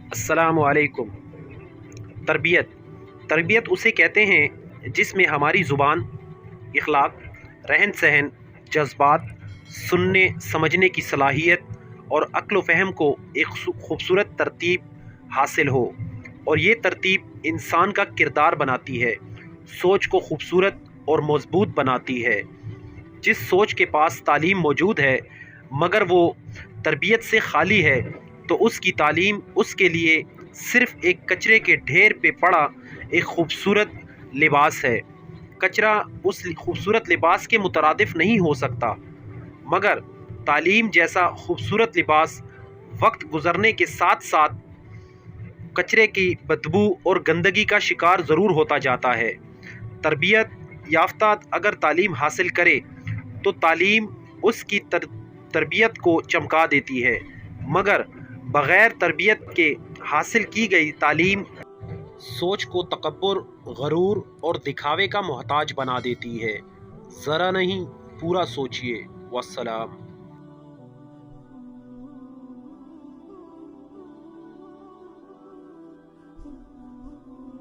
अस्सलामु अलैकुम। तरबियत तरबियत उसे कहते हैं जिसमें हमारी ज़ुबान, इखलाक, रहन सहन, जज्बात, सुनने समझने की सलाहियत और अक्ल व फ़हम को एक खूबसूरत तरतीब हासिल हो, और ये तरतीब इंसान का किरदार बनाती है, सोच को खूबसूरत और मजबूत बनाती है। जिस सोच के पास तालीम मौजूद है मगर वो तरबियत से खाली है, तो उसकी तालीम उसके लिए सिर्फ़ एक कचरे के ढेर पे पड़ा एक खूबसूरत लिबास है। कचरा उस खूबसूरत लिबास के मुतरादिफ नहीं हो सकता, मगर तालीम जैसा खूबसूरत लिबास वक्त गुज़रने के साथ साथ कचरे की बदबू और गंदगी का शिकार ज़रूर होता जाता है। तरबियत याफ्ता अगर तालीम हासिल करे तो तालीम उसकी तरबियत को चमका देती है, मगर बग़ैर तरबियत के हासिल की गई तालीम सोच को तकब्बुर, गरूर और दिखावे का मोहताज बना देती है। ज़रा नहीं, पूरा सोचिए। वस्सलाम।